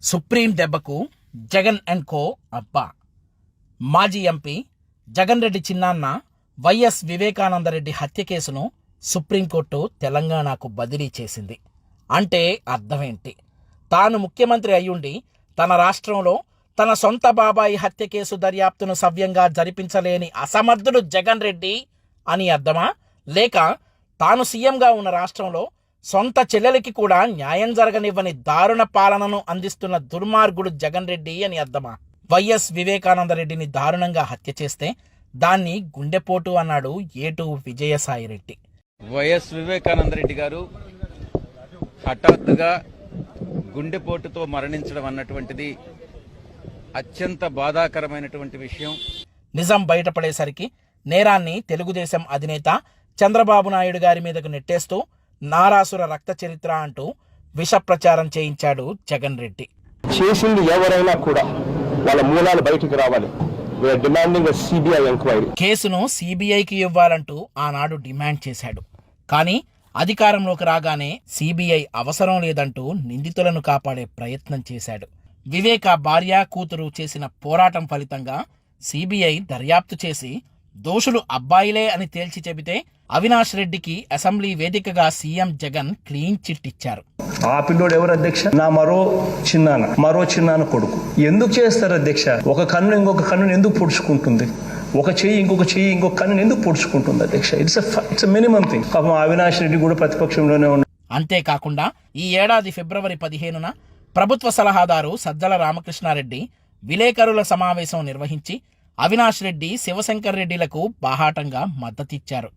Supreme దెబ్బకు Jagan and co అబ్బా. మాజీ ఎంపీ జగన్ రెడ్డి చిన్నాన్న వైఎస్ వివేకానందరెడ్డి హత్య కేసును సుప్రీంకోర్టు తెలంగాణకు బదిలీ చేసింది. అంటే అర్థమేంటి? తాను ముఖ్యమంత్రి అయ్యుండి తన రాష్ట్రంలో తన సొంత బాబాయి హత్య కేసు దర్యాప్తును సవ్యంగా జరిపించలేని అసమర్థుడు జగన్ రెడ్డి అని అర్థమా? లేక తాను సీఎంగా ఉన్న రాష్ట్రంలో సొంత చెల్లెలికి కూడా న్యాయం జరగనివ్వని దారుణ పాలనను అందిస్తున్న దుర్మార్గుడు జగన్ రెడ్డి అని అర్థమా? వైఎస్ వివేకానందరెడ్డిని దారుణంగా హత్య చేస్తే దాన్ని గుండెపోటు అన్నాడు ఏటు విజయసాయిరెడ్డి. వైఎస్ వివేకానందరెడ్డి గారు హఠాత్తుగా గుండెపోటుతో మరణించడం అన్నటువంటిది అత్యంత బాధాకరమైనటువంటి విషయం. నిజం బయటపడేసరికి నేరాన్ని తెలుగుదేశం అధినేత చంద్రబాబు నాయుడు గారి మీదకు నెట్టేస్తూ నారాసుర రక్త చరిత్ర అంటూ విష ప్రచారం చేయించాడు జగన్ రెడ్డి. చేసింది ఎవరైనా కూడా వాళ్ళ మూలాలు బయటికి రావాలి. కేసును సిబిఐకి ఇవ్వాలంటూ ఆనాడు డిమాండ్ చేశాడు. కానీ అధికారంలోకి రాగానే సిబిఐ అవసరం లేదంటూ నిందితులను కాపాడే ప్రయత్నం చేశాడు. వివేక భార్య కూతురు చేసిన పోరాటం ఫలితంగా సిబిఐ దర్యాప్తు చేసి దోషులు అబ్బాయిలే అని తేల్చి చెబితే అవినాష్ రెడ్డికి అసెంబ్లీ వేదికగా సీఎం జగన్ క్లీన్ చిట్ ఇచ్చారు. ఆ పిల్లోడు ఎవరు అధ్యక్ష? నా మరో చిన్నాన్న కొడుకు. ఎందుకు చేస్తారు అధ్యక్ష? ఒక కన్ను ఇంకొక కన్నును ఎందుకు పొడుచుకుంటుంది? ఒక చెయ్యి ఇంకొక కన్నును ఎందుకు పొడుచుకుంటుంది అధ్యక్ష? It's minimum thing. పాపం అవినాష్ రెడ్డి కూడా ప్రతిపక్షంలోనే ఉన్నాడు. అంతేకాకుండా ఈ ఏడాది ఫిబ్రవరి 15న ప్రభుత్వ సలహాదారు సజ్జల రామకృష్ణారెడ్డి విలేకరుల సమావేశం నిర్వహించి అవినాష్ రెడ్డి శివశంకర్ రెడ్డిలకు బాహాటంగా మద్దతిచ్చారు.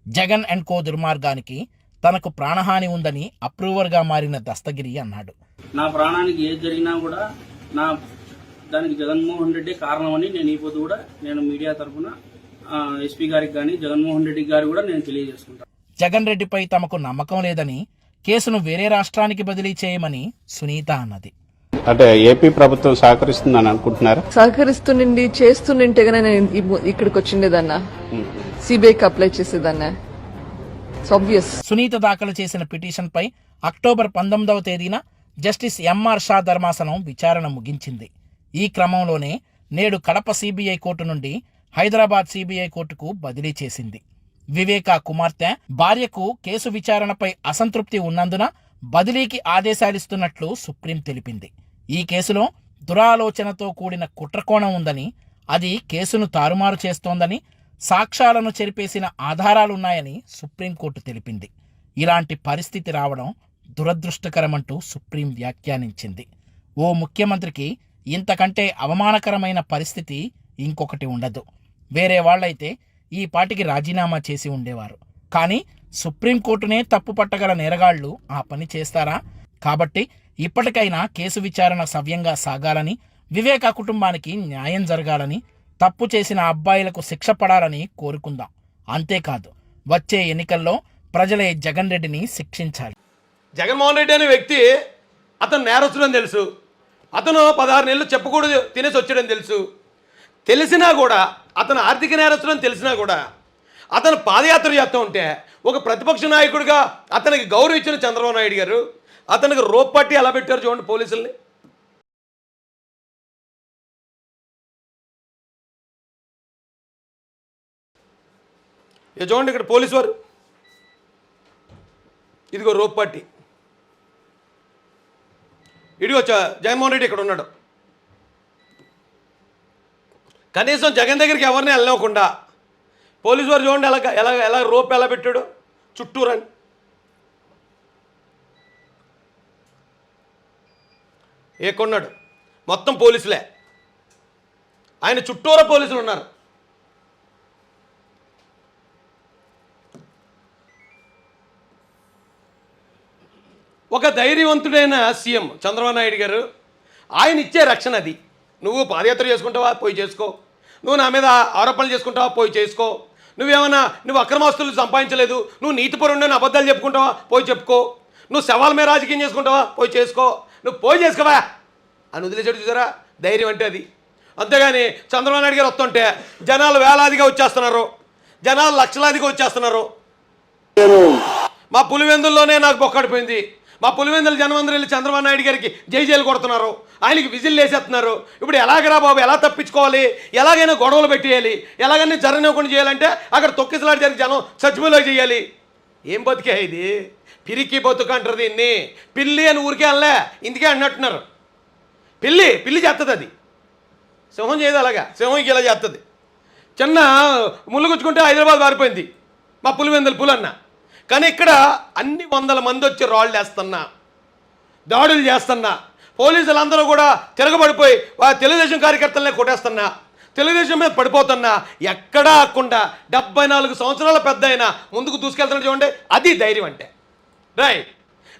జగన్ అండ్ కో దుర్మార్గానికి తనకు ప్రాణహాని ఉందని అప్రూవర్గా మారిన దస్తగిరి అన్నాడు. నా ప్రాణానికి ఏది జరిగినా కూడా దానికి జగన్మోహన్ రెడ్డి కారణమని నేను ఈ పొద్దు కూడా నేను మీడియా తరఫున ఎస్పీ గారికి కానీ జగన్మోహన్ రెడ్డి గారు కూడా నేను తెలియజేసుకుంటాను. జగన్ రెడ్డిపై తమకు నమ్మకం లేదని కేసును వేరే రాష్ట్రానికి బదిలీ చేయమని సునీత అన్నది. అంటే ఏపీ ప్రభుత్వం సహకరిస్తుందని అనుకుంటున్నారు? సహకరిస్తుండి చేస్తుంటే నేను ఇక్కడికి వచ్చిండేదన్నా, సిబిఐకి అప్లై చేసేదన్నా. సునీత దాఖలు చేసిన పిటిషన్ పై అక్టోబర్ 19వ తేదీన జస్టిస్ ఎంఆర్ షా ధర్మాసనం విచారణ ముగించింది. ఈ క్రమంలోనే నేడు కడప సిబిఐ కోర్టు నుండి హైదరాబాద్ సిబిఐ కోర్టుకు బదిలీ చేసింది. వివేక కుమార్తె భార్యకు కేసు విచారణపై అసంతృప్తి ఉన్నందున బదిలీకి ఆదేశాలిస్తున్నట్లు సుప్రీం తెలిపింది. ఈ కేసులో దురాలోచనతో కూడిన కుట్రకోణం ఉందని, అది కేసును తారుమారు చేస్తోందని, సాక్ష్యాలను చెరిపేసిన ఆధారాలున్నాయని సుప్రీంకోర్టు తెలిపింది. ఇలాంటి పరిస్థితి రావడం దురదృష్టకరమంటూ సుప్రీం వ్యాఖ్యానించింది. ఓ ముఖ్యమంత్రికి ఇంతకంటే అవమానకరమైన పరిస్థితి ఇంకొకటి ఉండదు. వేరే వాళ్లైతే ఈ పాటికి రాజీనామా చేసి ఉండేవారు. కానీ సుప్రీంకోర్టునే తప్పు పట్టగల నేరగాళ్లు ఆ పని చేస్తారా? కాబట్టి ఇప్పటికైనా కేసు విచారణ సవ్యంగా సాగాలని, వివేక కుటుంబానికి న్యాయం జరగాలని, తప్పు చేసిన అబ్బాయిలకు శిక్ష పడాలని కోరుకుందాం. అంతేకాదు, వచ్చే ఎన్నికల్లో ప్రజలే జగన్ రెడ్డిని శిక్షించాలి. జగన్మోహన్ రెడ్డి అనే వ్యక్తి అతను నేరస్తుడని తెలుసు. అతను 16 నెలలు చెప్పకూడదు తినేసి వచ్చాడని తెలుసు. తెలిసినా కూడా, అతను ఆర్థిక నేరస్తుడని తెలిసినా కూడా అతను పాదయాత్ర చేస్తూ ఉంటే ఒక ప్రతిపక్ష నాయకుడిగా అతనికి గౌరవం ఇచ్చిన చంద్రబాబు నాయుడు గారు అతనికి రోప్ పట్టి ఎలా పెట్టారు చూడండి పోలీసుల్ని. చూడండి ఇక్కడ పోలీసు వారు, ఇదిగో రోప్ పట్టి, ఇదిగో జగన్మోహన్ రెడ్డి ఇక్కడ ఉన్నాడు. కనీసం జగన్ దగ్గరికి ఎవరిని వెళ్ళనివ్వకుండా పోలీసు వారు చూడండి ఎలా రోప్ ఎలా పెట్టాడు చుట్టూరని. కొన్నాడు మొత్తం పోలీసులే, ఆయన చుట్టూరా పోలీసులు ఉన్నారు. ఒక ధైర్యవంతుడైన సీఎం చంద్రబాబు నాయుడు గారు ఆయన ఇచ్చే రక్షణ అది. నువ్వు పాదయాత్ర చేసుకుంటావా పోయి చేసుకో, నువ్వు నా మీద ఆరోపణలు చేసుకుంటావా పోయి చేసుకో, నువ్వు అక్రమాస్తులు సంపాదించలేదు, నువ్వు నీతిపరుండని అబద్ధాలు చెప్పుకుంటావా పోయి చెప్పుకో, నువ్వు శవాల మీద రాజకీయం చేసుకుంటావా పోయి చేసుకో, నువ్వు పోయి చేసుకోవా అని వదిలేసాడు. చూసారా ధైర్యం అంటే అది. అంతేగాని చంద్రబాబు నాయుడు గారు వస్తుంటే జనాలు వేలాదిగా వచ్చేస్తున్నారు, జనాలు లక్షలాదిగా వచ్చేస్తున్నారు. మా పులివెందుల్లోనే నాకు బొక్కడిపోయింది, మా పులివెందుల జనమందరూ వెళ్ళి చంద్రబాబు నాయుడు గారికి జైలు కొడుతున్నారు, ఆయనకి విజిల్ వేసేస్తున్నారు. ఇప్పుడు ఎలాగరా బాబు, ఎలా తప్పించుకోవాలి, ఎలాగైనా గొడవలు పెట్టేయాలి, ఎలాగైనా జరగనివ్వకుండా చేయాలంటే అక్కడ తొక్కిసలాడి జరిగి జనం చచ్చిపోలో చేయాలి. ఏం బతికే ఇది? పిరికి బతుకు అంటారు దీన్ని. పిల్లి అని ఊరికే అనలే, ఇందుకే అన్నట్టున్నారు. పిల్లి చేస్తుంది, అది సింహం చేయదు. అలాగా సింహంకి ఇలా చేస్తుంది. చిన్న ముళ్ళుగుచ్చుకుంటే హైదరాబాద్ మారిపోయింది మా పులివెందుల పులన్న. కానీ ఇక్కడ అన్ని వందల మంది వచ్చి రాళ్ళు వేస్తున్నా, దాడులు చేస్తున్నా, పోలీసులందరూ కూడా తిరగబడిపోయి తెలుగుదేశం కార్యకర్తలనే కొట్టేస్తున్నా, తెలుగుదేశం మీద పడిపోతున్నా, ఎక్కడా ఆకుండా 74 సంవత్సరాల పెద్ద అయినా ముందుకు దూసుకెళ్తున్నా. చూడండి, అది ధైర్యం అంటే. రైట్,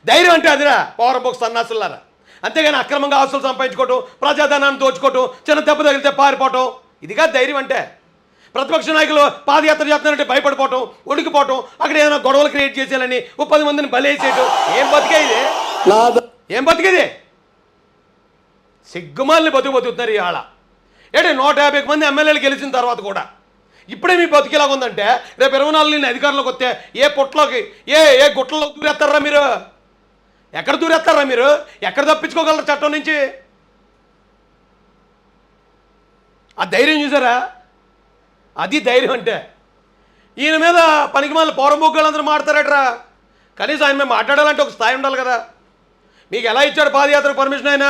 ధైర్యం అంటే అదిరా పౌరబోక్ సన్నాసులారా. అంతేగాని అక్రమంగా ఆస్తులు సంపాదించుకోవటం, ప్రజాధనాన్ని దోచుకోవటం, చిన్న దెబ్బ తగిలితే పారిపోవటం, ఇదిగా ధైర్యం అంటే. ప్రతిపక్ష నాయకులు పాదయాత్ర చేస్తున్నారంటే భయపడిపోవటం, ఉడికిపోవటం, అక్కడ ఏదైనా గొడవలు క్రియేట్ చేసేయాలని 10 మందిని బలేసేయటం. ఏం బతికే ఇది? ఏం బతికేది? సిగ్గుమాలని బతుకుతున్నారు ఇవాళ. ఏంటి 150 మంది ఎమ్మెల్యేలు గెలిచిన తర్వాత కూడా ఇప్పుడే మీ బతికేలాగా ఉందంటే, రేపు 24 నేను అధికారంలోకి వస్తే ఏ పుట్టలోకి ఏ గుట్టలో దూరేస్తారా మీరు? ఎక్కడ దూరేస్తారా మీరు? ఎక్కడ తప్పించుకోగలరు చట్టం నుంచి? ఆ ధైర్యం చూసారా? అది ధైర్యం అంటే. ఈయన మీద పనికిమాల పౌరమోగ్గులందరూ మాట్లాడతారట్రా. కనీసం ఆయన మీద మాట్లాడాలంటే ఒక స్థాయి ఉండాలి కదా. మీకు ఎలా ఇచ్చాడు పాదయాత్ర పర్మిషన్ అయినా?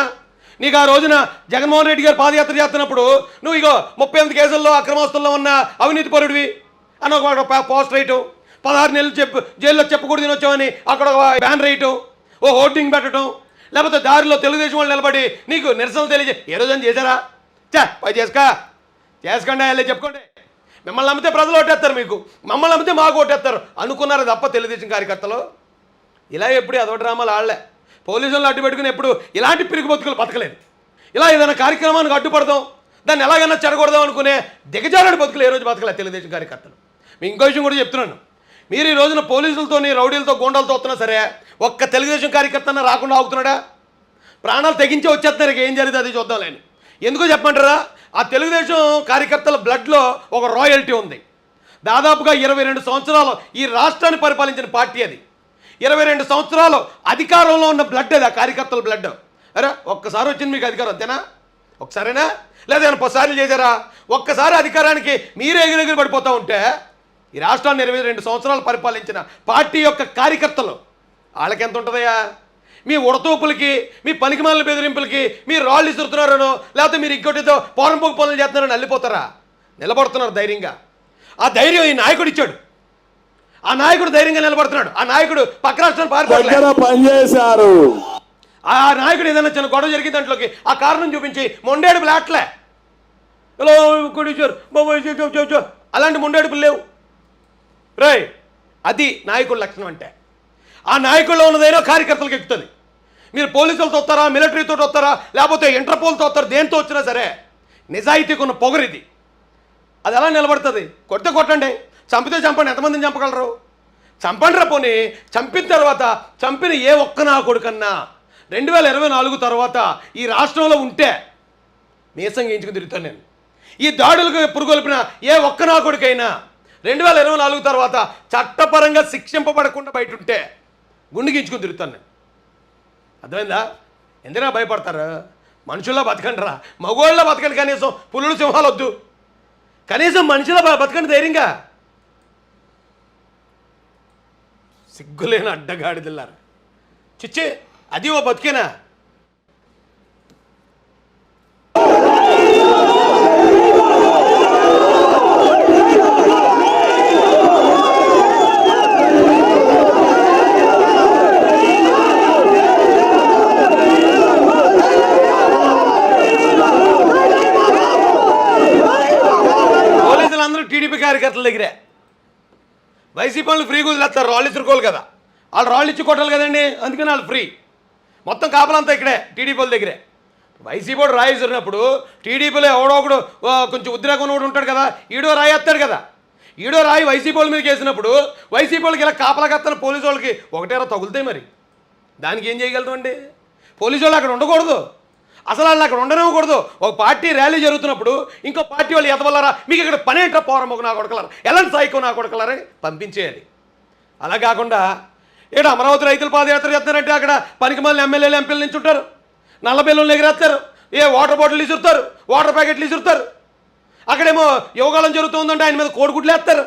నీకు ఆ రోజున జగన్మోహన్ రెడ్డి గారు పాదయాత్ర చేస్తున్నప్పుడు నువ్వు ఇగో 38 కేసుల్లో అక్రమాస్తుల్లో ఉన్న అవినీతి పరుడివి అని ఒక పోస్టర్ వేయటం, 16 నెలలు జైల్లో చెప్పకూడదు వచ్చామని అక్కడ ఒక బ్యానర్ వేయటం, ఓ హోర్డింగ్ పెట్టడం, లేకపోతే దారిలో తెలుగుదేశం వాళ్ళు నిలబడి నీకు నిరసనలు తెలియజే ఏ రోజని చేశారా? పై చేసుకోండి, వెళ్ళి చెప్పుకోండి. మిమ్మల్ని నమ్మితే ప్రజలు ఓటేస్తారు, మీకు మమ్మల్ని నమ్మితే మాకు ఓటేస్తారు అనుకున్నారు తప్ప తెలుగుదేశం కార్యకర్తలు ఇలా ఎప్పుడు అదో డ్రామాలు ఆడలే. పోలీసులను అడ్డు పెట్టుకుని ఎప్పుడు ఇలాంటి పిరికి బతుకులు బతకలేదు. ఇలా ఏదైనా కార్యక్రమానికి అడ్డుపడదాం, దాన్ని ఎలాగైనా చెడగొడదాం అనుకునే దిగజారుడు బతుకులు ఏ రోజు బతకలేదు తెలుగుదేశం కార్యకర్తలు. మీ ఇంకో విషయం కూడా చెప్తున్నాను, మీరు ఈ రోజున పోలీసులతోని రౌడీలతో గోండాలతో వస్తున్నా సరే ఒక్క తెలుగుదేశం కార్యకర్తన రాకుండా ఆగుతున్నాడా? ప్రాణాలు తెగించే వచ్చేస్తున్నారు. ఏం జరిగింది అది చూద్దాం లేని. ఎందుకో చెప్పమంటారా? ఆ తెలుగుదేశం కార్యకర్తల బ్లడ్లో ఒక రాయల్టీ ఉంది. దాదాపుగా 22 సంవత్సరాలు ఈ రాష్ట్రాన్ని పరిపాలించిన పార్టీ అది. 22 సంవత్సరాలు అధికారంలో ఉన్న బ్లడ్ అది, ఆ కార్యకర్తల బ్లడ్. అరే ఒక్కసారి వచ్చింది మీకు అధికారం, అంతేనా? ఒకసారైనా లేదా 30 చేశారా? ఒక్కసారి అధికారానికి మీరే ఎగిరెగిరి పడిపోతూ ఉంటే ఈ రాష్ట్రాన్ని 22 సంవత్సరాలు పరిపాలించిన పార్టీ యొక్క కార్యకర్తలు వాళ్ళకి ఎంత ఉంటుందయ్యా? మీ ఉడతూపులకి, మీ పనికిమాలిన బెదిరింపులకి మీరు రాళ్ళు ఇస్తున్నారనో, లేకపోతే మీరు ఇంకోటితో పోరంపోకు పనులు చేస్తున్నారని వెళ్ళిపోతారా? నిలబడుతున్నారు ధైర్యంగా. ఆ ధైర్యం ఈ నాయకుడు ఇచ్చాడు. ఆ నాయకుడు ధైర్యంగా నిలబడుతున్నాడు. ఆ నాయకుడు పక్క రాష్ట్రాన్ని పనిచేశారు. ఆ నాయకుడు ఏదైనా చిన్న గొడవ జరిగిన దాంట్లోకి ఆ కారణం చూపించి మొండేడు బ్లాట్లే హలో కొడిచారు బాబు, అలాంటి మొండేడుపులు లేవు. రే అది నాయకుడి లక్షణం అంటే. ఆ నాయకుల్లో ఉన్నదైనా కార్యకర్తలకు ఎక్కుతుంది. మీరు పోలీసులతో వస్తారా, మిలిటరీతో వస్తారా, లేకపోతే ఇంటర్పోల్తో వస్తారా, దేంతో వచ్చినా సరే నిజాయితీకి ఉన్న పొగరిది. అది ఎలా నిలబడుతుంది? కొడితే కొట్టండి, చంపితే చంపండి. ఎంతమందిని చంపగలరు? చంపండి రా. పోనీ చంపిన తర్వాత చంపిన ఏ ఒక్క నా కొడుకన్నా 2024 తర్వాత ఈ రాష్ట్రంలో ఉంటే మీసం గీయించుకుని తిరుగుతాను నేను. ఈ దాడులకు పురుగొల్పిన ఏ ఒక్క నా కొడుకైనా 2024 తర్వాత చట్టపరంగా శిక్షింపబడకుండా బయట ఉంటే గుండె గీయించుకుని తిరుగుతాను నేను. అర్థమైందా? ఎందుకన్నా భయపడతారు? మనుషుల్లో బతకండి రా, మగోళ్ళ బతకండి. కనీసం పులులు సింహాలు వద్దు, కనీసం మనిషిలో బతకండి ధైర్యంగా. సిగ్గులేని అడ్డగాడిదిల్లారు చిచ్చే, అది ఓ బతికేనా? పోలీసులందరూ టీడీపీ కార్యకర్తల దగ్గరే. వైసీపీ వాళ్ళు ఫ్రీ వదిలేస్తారు, రాళ్ళు ఇచ్చుకోవాలి కదా. వాళ్ళు రాళ్ళు ఇచ్చి కొట్టాలి కదండి, అందుకని వాళ్ళు ఫ్రీ. మొత్తం కాపలంతా ఇక్కడే టీడీపీ వాళ్ళ దగ్గరే. వైసీపీ వాడు రాయి విసిరినప్పుడు టీడీపీలో ఎవడో ఒకడు కొంచెం ఉద్రేకం కూడా ఉంటాడు కదా, ఈడో రాయి వేస్తాడు కదా. ఈడో రాయి వైసీపీ వాళ్ళ మీదకి వేసినప్పుడు వైసీపీ వాళ్ళకి ఇలా కాపలాగత్తన పోలీసు వాళ్ళకి ఒకటేరా తగులుతాయి. మరి దానికి ఏం చేయగలుగుతామండి? పోలీసు వాళ్ళు అక్కడ ఉండకూడదు, అసలు వాళ్ళు అక్కడ ఉండనివ్వకూడదు. ఒక పార్టీ ర్యాలీ జరుగుతున్నప్పుడు ఇంకో పార్టీ వాళ్ళు ఎదవలరా, మీకు ఇక్కడ పని ఏంట్రా పౌరమ్మకు నా కొడకలరా, ఎలాంటి సాయికో నా కొడకలరా పంపించేయాలి. అలా కాకుండా ఏడు అమరావతి రైతులు పాదయాత్ర చేస్తున్నారంటే అక్కడ పనికిమాలిన ఎమ్మెల్యేలు ఎంపీలు నుంచి ఉంటారు, నల్ల బెల్లులు ఎగిరేస్తారు, వాటర్ బాటిల్ ఇసురుతారు, వాటర్ ప్యాకెట్లు ఇసురుతారు. అక్కడేమో యోగాలం జరుగుతుందంటే ఆయన మీద కోడిగుడ్లు వేస్తారు.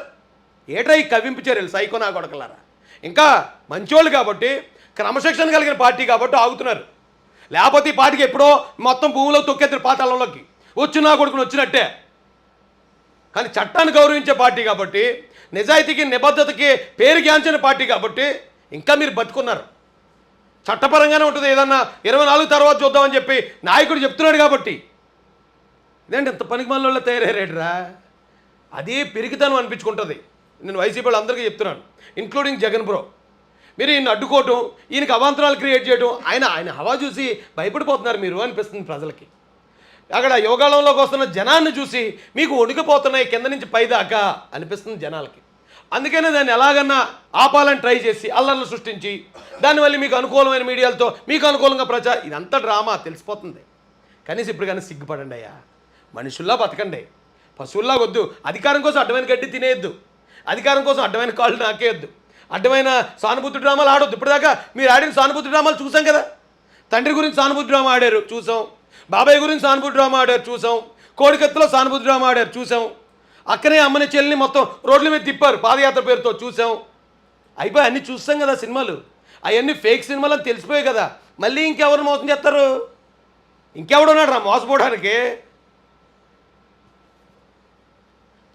ఏట్రా ఈ కవ్వింపు చర్యలు సైకో నా కొడకలారా. ఇంకా మంచోళ్ళు కాబట్టి, క్రమశిక్షణ కలిగిన పార్టీ కాబట్టి ఆగుతున్నారు. లేకపోతే ఈ పార్టీకి ఎప్పుడో మొత్తం భూమిలో తొక్కేద్దరు పాతాళంలోకి వచ్చినా కొడుకుని వచ్చినట్టే. కానీ చట్టాన్ని గౌరవించే పార్టీ కాబట్టి, నిజాయితీకి నిబద్ధతకి పేరుగాంచిన పార్టీ కాబట్టి ఇంకా మీరు బతుకున్నారు. చట్టపరంగానే ఉంటుంది. ఏదన్నా 24 తర్వాత చూద్దామని చెప్పి నాయకుడు చెప్తున్నాడు కాబట్టి. ఇదేంటి ఇంత పనికిమాలలో తయారయ్యారా? అది పిరికితనం అనిపించుకుంటుంది. నేను వైసీపీ వాళ్ళు అందరికీ చెప్తున్నాను, ఇంక్లూడింగ్ జగన్ బ్రో. మీరు ఈయన అడ్డుకోవటం, ఈయనకి అవాంతరాలు క్రియేట్ చేయడం, ఆయన హవా చూసి భయపడిపోతున్నారు మీరు అనిపిస్తుంది ప్రజలకి. అక్కడ యోగాళంలోకి వస్తున్న జనాన్ని చూసి మీకు వణికిపోతున్నాయి కింద నుంచి పైదాకా అనిపిస్తుంది జనాలకి. అందుకనే దాన్ని ఎలాగన్నా ఆపాలని ట్రై చేసి అల్లర్లు సృష్టించి దానివల్ల మీకు అనుకూలమైన మీడియాలతో మీకు అనుకూలంగా ఇదంతా డ్రామా తెలిసిపోతుంది. కనీసం ఇప్పుడు కానీ సిగ్గుపడండి అయ్యా. మనుషుల్లా బతకండి, పశువుల్లా వద్దు. అధికారం కోసం అడ్డమైన గడ్డి తినేయద్దు, అధికారం కోసం అడ్డమైన కాళ్ళు నాకేయద్దు, అడ్డమైన సానుభూతి డ్రామాలు ఆడొద్దు. ఇప్పటిదాకా మీరు ఆడిన సానుభూతి డ్రామాలు చూసాం కదా. తండ్రి గురించి సానుభూతి డ్రామా ఆడారు చూసాం, బాబాయ్ గురించి సానుభూతి డ్రామా ఆడారు చూసాం, కోడికత్తులో సానుభూతి డ్రామా ఆడారు చూసాం, అక్కనే అమ్మని చెల్లిని మొత్తం రోడ్ల మీద తిప్పారు పాదయాత్ర పేరుతో చూసాం. అయిపోయి అన్నీ చూస్తాం కదా సినిమాలు. అవన్నీ ఫేక్ సినిమాలు అని తెలిసిపోయాయి కదా. మళ్ళీ ఇంకెవరు మోసం చేస్తారు? ఇంకెవడున్నాడు రా మోసపోవడానికి?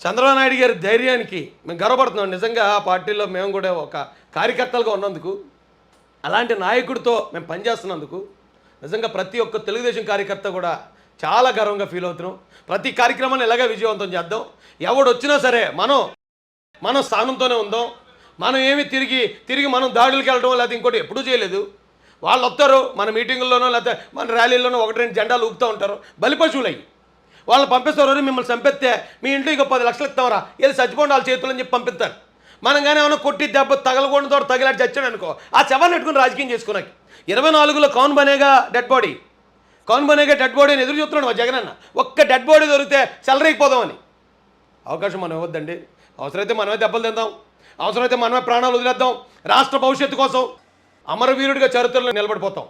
చంద్రబాబు నాయుడు గారి ధైర్యానికి మేము గర్వపడుతున్నాం. నిజంగా ఆ పార్టీలో మేము కూడా ఒక కార్యకర్తలుగా ఉన్నందుకు, అలాంటి నాయకుడితో మేము పనిచేస్తున్నందుకు నిజంగా ప్రతి ఒక్క తెలుగుదేశం కార్యకర్త కూడా చాలా గర్వంగా ఫీల్ అవుతున్నాం. ప్రతి కార్యక్రమాన్ని ఎలాగ విజయవంతం చేద్దాం. ఎవడు వచ్చినా సరే మనం స్థానంతోనే ఉందాం. మనం ఏమి తిరిగి మనం దాడులకు వెళ్ళడం లేకపోతే ఇంకోటి ఎప్పుడూ చేయలేదు. వాళ్ళు వస్తారు మన మీటింగుల్లోనో లేకపోతే మన ర్యాలీల్లోనో 1-2 జెండాలు ఊపుతూ ఉంటారు, బలిపశువులయ్యి వాళ్ళని పంపిస్తారు. మిమ్మల్ని చంపేస్తే మీ ఇంట్లో ఇంకో 10 లక్షలు ఇస్తామరా, వెళ్ళి చచ్చిపోండి వాళ్ళ చేతులని చెప్పి పంపిస్తారు. మనం కానీ ఏమైనా కొట్టి దెబ్బ తగలకూడదు తగిలాడు చచ్చాడు అనుకో, ఆ శవాన్ని పెట్టుకుని రాజకీయం చేసుకున్నాక 24లో కౌన్ బనేగా డెడ్ బాడీని ఎదురు చూస్తున్నాడు మా జగనన్న. ఒక్క డెడ్ బాడీ దొరికితే చెలరైపోదామని. అవకాశం మనం ఇవ్వద్దండి. అవసరమైతే మనమే దెబ్బలు తిందాం, అవసరమైతే మనమే ప్రాణాలు వదిలేద్దాం. రాష్ట్ర భవిష్యత్తు కోసం అమరవీరుడిగా చరిత్రలో నిలబడిపోతాం.